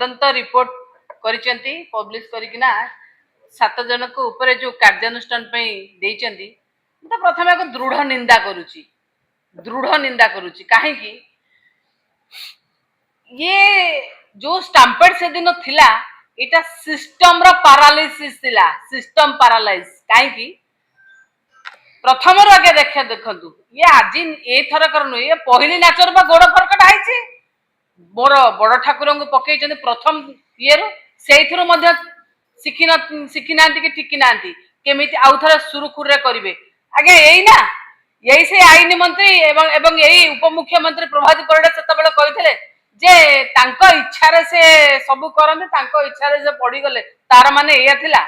तदंत report करिसेंती publish करिकिना 7 जन को ऊपर जो कार्यानुष्ठान देइचंती तो प्रथम एक दृढ़ निंदा करुची कहीं ये जो स्टाम्पेड से दिन थिला इटा सिस्टम रो पैरालिसिस थिला सिस्टम पैरालाइज कहीं प्रथम आगे देखु ये आज ए थर कर ये पहली नाचर गोड़ फरकटा है बड़ बड़ ठाकुर को पकई प्रथम ये से शिखी ना कि टिकी ना केमी आउ थे सुरुखुर करेंगे आगे यही ना यही से आईन मंत्री एवं यही उपमुख्यमंत्री प्रभात परिड़ा से कहते जे तांको इच्छा से सब करते इच्छा से पड़गले तार माने या थिला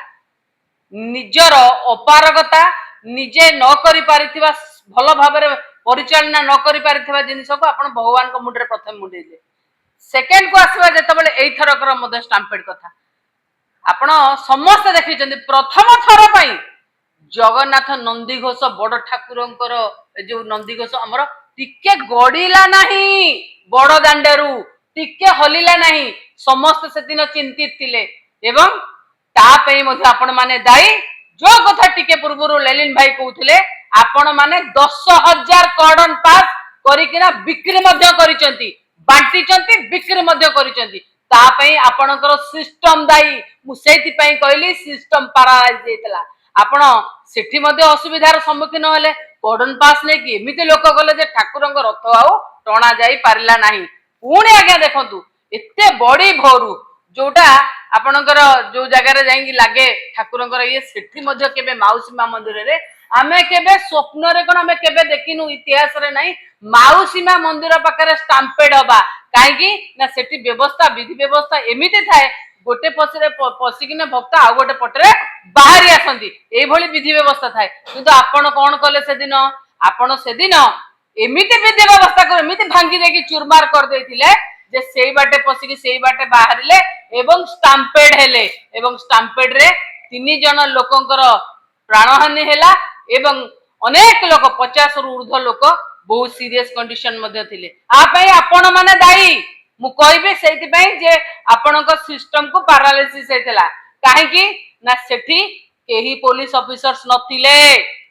निजर अपारगता निजे न करि पारिथिबा भल भाव परिचालना न करि पारिथिबा जिनिस को आपण भगवान को मुंडरे प्रथम मुंडेले सेकेंड को आसवा जेतबेले एई थरकर मध्य स्टाम्पेड कथा आपण समस्त देखिचंदी प्रथम थर पई जगन्नाथ नंदीघोष बड़ ठाकुरंकर जो नंदीघोष हमर टिके गड़िला नहीं बड़ दांडेरू टिके हलिला नहीं समस्त से दिन चिंतित थिले एवं तापई मध्य आपण माने दाई जो कथा टिके पूर्व लेलिन भाई कहते आपण माने 10,000 कॉर्डन पास करिकिना बिक्री मध्य करिसंती बांटीचंती बिक्री मध्य करिसंती तापई आपणकर सिस्टम दाई मु सेति पई कहली सिस्टम पैरालाइज हेतला आपण सेठी मध्य असुविधार सम्मुखीन होले कॉर्डन पास नै कि एमिति लोक गले जे ठाकुरंग रथ आउ टणा जाई पारिला नाही पुणी आज्ञा देखंतु एते बड़ी भोरू जोटा आपणकर जो जगह जाई लागे ठाकुरंकर ये सेठी मध्य केबे माउसी मा मंदिर रे आमे केबे स्वप्न रे कोन आमे केबे देखिनु इतिहास रे नाही माउसी मा मंदिर पाखरे स्टाम्पेड होबा काहे कि ना सेठी व्यवस्था विधि व्यवस्था एमिति थाए गोटे पछरे पसिकिने भक्त आ गोटे पटरे बाहरी आसंती एई भली विधि व्यवस्था थाए किंतु आपण कोन कले से दिन आपण से दिन एमिति विधि व्यवस्था कर एमिति भांगी देकी चुरमार कर देथिले जे सेई बाटे पसिकी सेई बाटे बाहरिले एवं स्टाम्पेड हेले एवं स्टाम्पेड रे 3 जन लोकंकर प्राणहानि हेला एवं अनेक लोक 50 रु ऊर्ध्व लोक बहुत सीरियस कंडीशन मध्ये थिले आ पई आपण माने दाई मु कहबे सेति पई जे आपणक सिस्टम को पैरालिसिस हेतला काहे कि ना सेठी केही पुलिस ऑफिसर्स नथिले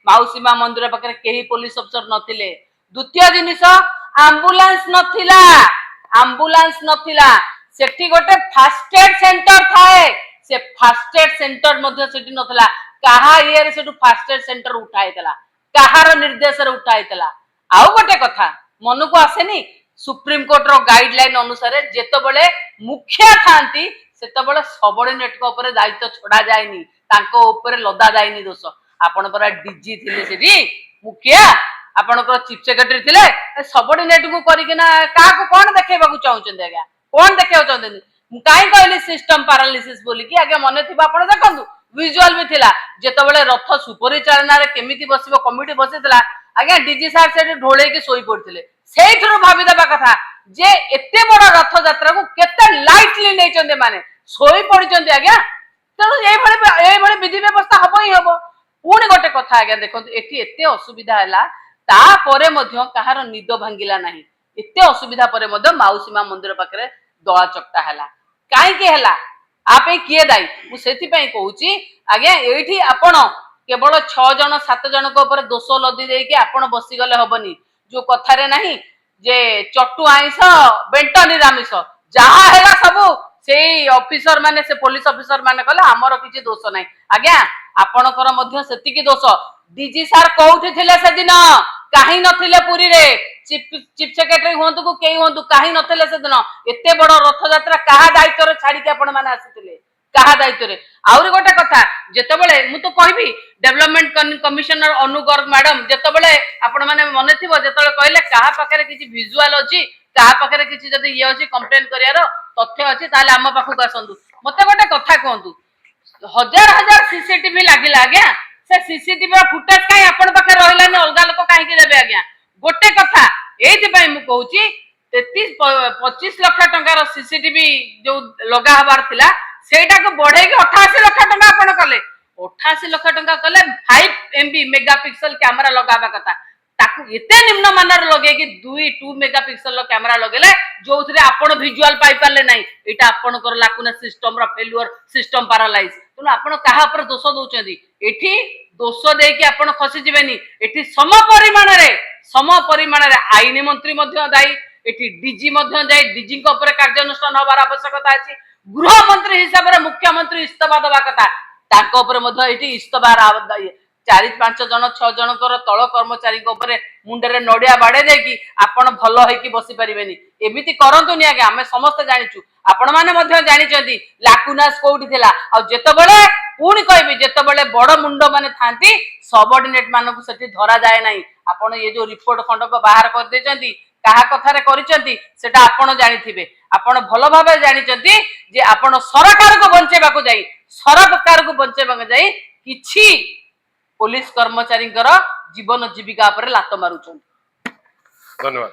माउसीमा मंदिर पाखरे केही पुलिस ऑफिसर नथिले द्वितीय जिनिस एम्बुलेंस नथिला सेठी गोटे फास्ट एड सेंटर थाए से फास्ट एड सेंटर मध्ये सेठी नथला काहा इयर सेठु फास्ट एड सेंटर उठाइतला काहार निर्देश रे उठाइतला आउ गोटे कथा मन को आसेनी सुप्रीम कोर्ट रो गाइडलाइन अनुसार जेतबेले मुखिया थांती सेतबेले सबऑर्डिनेट को ऊपर दायित्व छोड़ा जायनी तांको ऊपर लदा जायनी दोष आपण पर डीजी थिले सेठी मुखिया आपणकर चीफ सेक्रेटरी थिले सबऑर्डिनेट को करिकिना का को कोन देखेबा को चाहउचंदी आज्ञा कोन देखेउ चंदी काई कहली सिस्टम पैरालिसिस बोली कि आज्ञा मने थिबा आपण देखंतु विजुअल भी थिला जेतबेले रथ सुपरिचालना रे केमिति बसिबो कमिटी बसितला आज्ञा डीजी सार से ढोळे के सोई पड़थिले सेइथरो भाबी देबा कथा जे एते बड़ रथ यात्रा को केते लाइटली नै चंदे माने सोई पड़िचंदी आज्ञा तनो एई भले विधि व्यवस्था हबो ही हबो पुणी गोटे कथा आज्ञा देखंतु एठी एते असुविधा हैला ता परे मध्य कहार निद भांगिला नाही एते असुविधा परे मध्य माउसीमा मंदिर पाखरे दळा चकटा हैला काहे के हैला आपे किए दाई मु सेति पई कहूची आज्ञा एठी आपण केवल 6 जन 7 जन को ऊपर दोष लदी देई के आपण बसी गले हबनी जो कथा रे नाही जे चट्टू आइस बेंट निरामिष जहा हैला सब सेई ऑफिसर माने से पुलिस ऑफिसर माने कहले हमर किछि दोष नाही आज्ञा आपणकर मध्य सेति की दोष डीजी सार कोउठी थिले से दिन काहे नथिले पुरी रे चीफ सेक्रेटरी होंतु को केही होंतु काहे नथिले से दिन एते बड़ रथ यात्रा काहा दायित्व रे छाडी के आपण माने आसीथिले काहा दायित्व रे आउरी गोटे कथा जेतबेले मु तो कहबी डेवलपमेंट कमिशनर अनु गर्ग मैडम जेतबेले आपण माने मने थिबो जेतबेले कहले काहा पाखरे किछि विजुअल अछि काहा पाखरे किछि जदी ये अछि कंप्लेंट करियारो तथ्य अछि ताले हम पाखु आसंतु मते गोटे कथा कहंतु हजार हजार सीसीटीवी लागिला आज्ञा से सीसीटीवी फुटेज काई आपण पाखे रहलानी अलगा लोक काहे के देबे आज्ञा गोटे कथा एथि पई मु कहूची 33-25 लाख टंका रो सीसीटीवी जो लगा हबार थिला सेटा को बढ़े के 88 लाख टंका आपण कले 88 लाख टंका कले 5 MB मेगापिक्सल कैमरा लगाबा कथा ताकू एते निम्न मानर लगे कि 2 मेगापिक्सल कैमेरा लगेले जो आपण विजुअल पाई पारले नहीं एटा आपनकर लाकुना सिस्टम रा फेल्युअर सिस्टम पैरालाइज तुम आपण कहा पर दोष दउचंदी एठी दोष दे कि आपण खसी जिवेनी एठी सम परिमाण रे आईन मंत्री मध्य दायी एठी डीजी मध्य जाई डीजी को ऊपर कार्यानुष्ठान होबार आवश्यकता अछि गृह मंत्री हिसाब रे मुख्यमंत्री इस्तीफा दबा कथा ताको ऊपर मध्य एठी इस्तीफा 4-5 जन 6 जनकर तल कर्मचारी मुंडे नड़िया बाड़े देकी आपण भल होइकी बसी परिबेनी एमिति करंतुनी आगे आमे समस्त जानिचु आपण माने मध्य जानिचंती लाकुनास कोउठी थिला आ जेतबेले पुणी कहबी जेतबेले बड़ मुंड माने थांती सबऑर्डिनेट मानकु सेठी धरा जाय नाही आपण ये जो रिपोर्ट खंडक बाहर कर देचंती काहा कथारे करिचंती सेटा आपण जानिथिबे आपण भल भाबे जानिचंती जे आपण सरकार को बंचेबाकू जाई किछि पुलिस कर्मचारी जीवन जीविका लात मारुचंती। धन्यवाद।